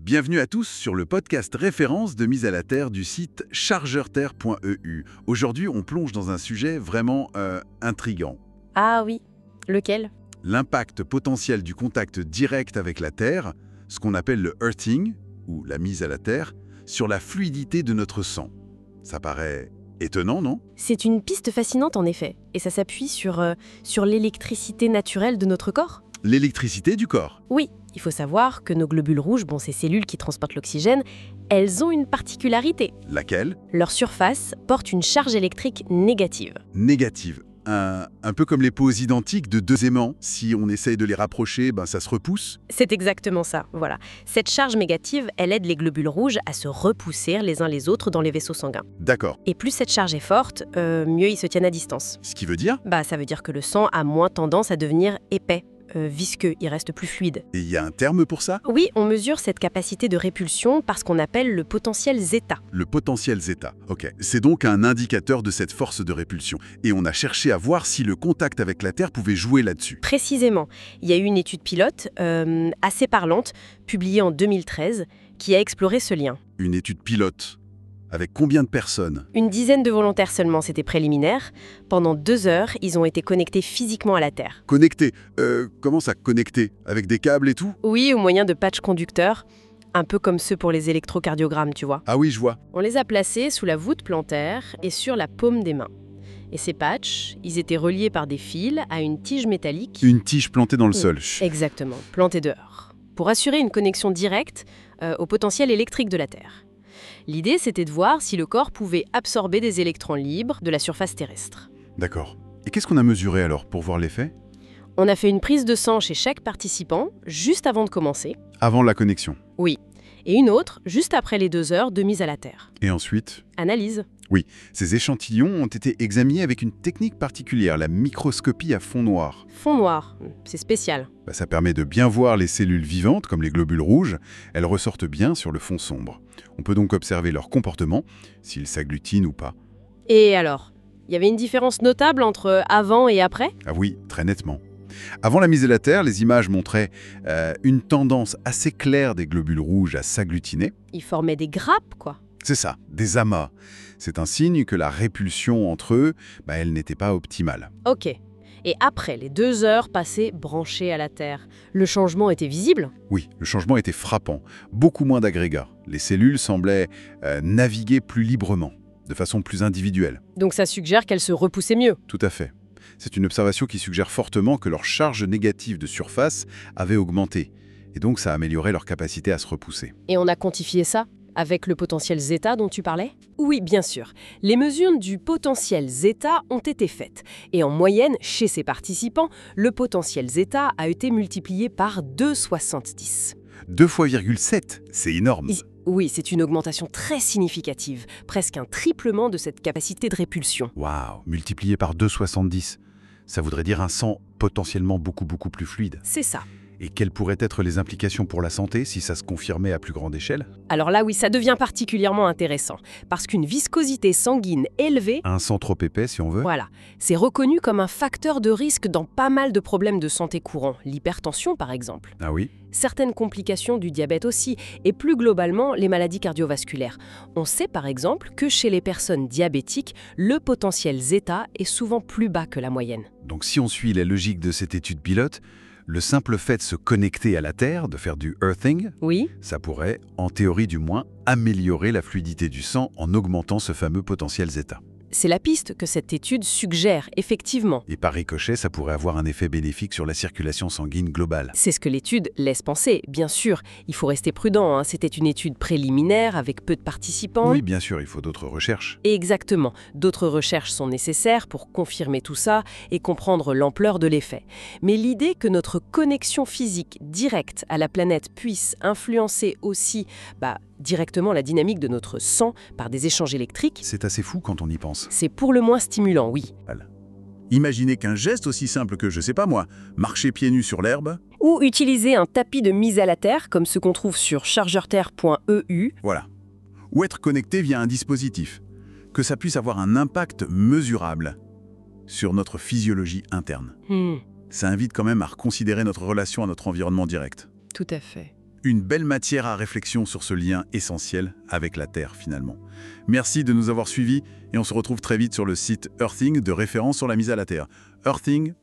Bienvenue à tous sur le podcast référence de mise à la terre du site chargeurterre.eu. Aujourd'hui, on plonge dans un sujet vraiment intriguant. Ah oui, lequel? L'impact potentiel du contact direct avec la Terre, ce qu'on appelle le earthing, ou la mise à la terre, sur la fluidité de notre sang. Ça paraît étonnant, non? C'est une piste fascinante en effet, et ça s'appuie sur l'électricité naturelle de notre corps. L'électricité du corps. Oui, il faut savoir que nos globules rouges, ces cellules qui transportent l'oxygène, elles ont une particularité. Laquelle? Leur surface porte une charge électrique négative. Négative. Un peu comme les poses identiques de deux aimants. Si on essaye de les rapprocher, ça se repousse. C'est exactement ça, voilà. Cette charge négative, elle aide les globules rouges à se repousser les uns les autres dans les vaisseaux sanguins. D'accord. Et plus cette charge est forte, mieux ils se tiennent à distance. Ce qui veut dire? Ça veut dire que le sang a moins tendance à devenir épais. Visqueux, il reste plus fluide. Et il y a un terme pour ça? Oui, on mesure cette capacité de répulsion par ce qu'on appelle le potentiel zeta. Le potentiel zeta, ok. C'est donc un indicateur de cette force de répulsion. Et on a cherché à voir si le contact avec la Terre pouvait jouer là-dessus. Précisément. Il y a eu une étude pilote assez parlante, publiée en 2013, qui a exploré ce lien. Une étude pilote? Avec combien de personnes? Une dizaine de volontaires seulement, c'était préliminaire. Pendant 2 heures, ils ont été connectés physiquement à la Terre. Connectés? Comment ça, connectés? Avec des câbles et tout? Oui, au moyen de patchs conducteurs, un peu comme ceux pour les électrocardiogrammes, tu vois. Ah oui, je vois. On les a placés sous la voûte plantaire et sur la paume des mains. Et ces patchs, ils étaient reliés par des fils à une tige métallique. Une tige plantée dans le sol. Chut. Exactement, plantée dehors. Pour assurer une connexion directe au potentiel électrique de la Terre. L'idée, c'était de voir si le corps pouvait absorber des électrons libres de la surface terrestre. D'accord. Et qu'est-ce qu'on a mesuré alors pour voir l'effet? On a fait une prise de sang chez chaque participant, juste avant de commencer. Avant la connexion. Oui. Et une autre, juste après les 2 heures de mise à la Terre. Et ensuite? Analyse. Oui, ces échantillons ont été examinés avec une technique particulière, la microscopie à fond noir. Fond noir, c'est spécial. Ça permet de bien voir les cellules vivantes, comme les globules rouges. Elles ressortent bien sur le fond sombre. On peut donc observer leur comportement, s'ils s'agglutinent ou pas. Et alors? Il y avait une différence notable entre avant et après? Ah oui, très nettement. Avant la mise à la Terre, les images montraient une tendance assez claire des globules rouges à s'agglutiner. Ils formaient des grappes, quoi. C'est ça, des amas. C'est un signe que la répulsion entre eux, elle n'était pas optimale. Ok. Et après les 2 heures passées branchées à la Terre, le changement était visible? Oui, le changement était frappant. Beaucoup moins d'agrégats. Les cellules semblaient naviguer plus librement, de façon plus individuelle. Donc ça suggère qu'elles se repoussaient mieux. Tout à fait. C'est une observation qui suggère fortement que leur charge négative de surface avait augmenté. Et donc ça améliorait leur capacité à se repousser. Et on a quantifié ça? Avec le potentiel zeta dont tu parlais? Oui, bien sûr. Les mesures du potentiel zeta ont été faites. Et en moyenne, chez ces participants, le potentiel zeta a été multiplié par 2,70. 2 fois 0,7, c'est énorme. Oui, c'est une augmentation très significative, presque un triplement de cette capacité de répulsion. Waouh, multiplié par 2,70. Ça voudrait dire un sang potentiellement beaucoup plus fluide. C'est ça. Et quelles pourraient être les implications pour la santé si ça se confirmait à plus grande échelle? Alors là, oui, ça devient particulièrement intéressant, parce qu'une viscosité sanguine élevée, Un sang trop épais, si on veut. voilà, c'est reconnu comme un facteur de risque dans pas mal de problèmes de santé courants, l'hypertension par exemple. Ah oui? Certaines complications du diabète aussi, et plus globalement, les maladies cardiovasculaires. On sait par exemple que chez les personnes diabétiques, le potentiel zeta est souvent plus bas que la moyenne. Donc si on suit la logique de cette étude pilote, le simple fait de se connecter à la Terre, de faire du earthing, Oui, ça pourrait, en théorie du moins, améliorer la fluidité du sang en augmentant ce fameux potentiel zeta. c'est la piste que cette étude suggère, effectivement. Et par ricochet, ça pourrait avoir un effet bénéfique sur la circulation sanguine globale. C'est ce que l'étude laisse penser, bien sûr. Il faut rester prudent, c'était une étude préliminaire avec peu de participants. Oui, bien sûr, il faut d'autres recherches. Exactement. D'autres recherches sont nécessaires pour confirmer tout ça et comprendre l'ampleur de l'effet. Mais l'idée que notre connexion physique directe à la planète puisse influencer aussi directement la dynamique de notre sang par des échanges électriques, C'est assez fou quand on y pense. c'est pour le moins stimulant, oui. Imaginez qu'un geste aussi simple que, je sais pas moi, marcher pieds nus sur l'herbe, Ou utiliser un tapis de mise à la terre, comme ce qu'on trouve sur chargeurterre.eu. voilà, ou être connecté via un dispositif, que ça puisse avoir un impact mesurable sur notre physiologie interne. Ça invite quand même à reconsidérer notre relation à notre environnement direct. Tout à fait. Une belle matière à réflexion sur ce lien essentiel avec la Terre, finalement. Merci de nous avoir suivis et on se retrouve très vite sur le site Earthing de référence sur la mise à la Terre, earthing.eu.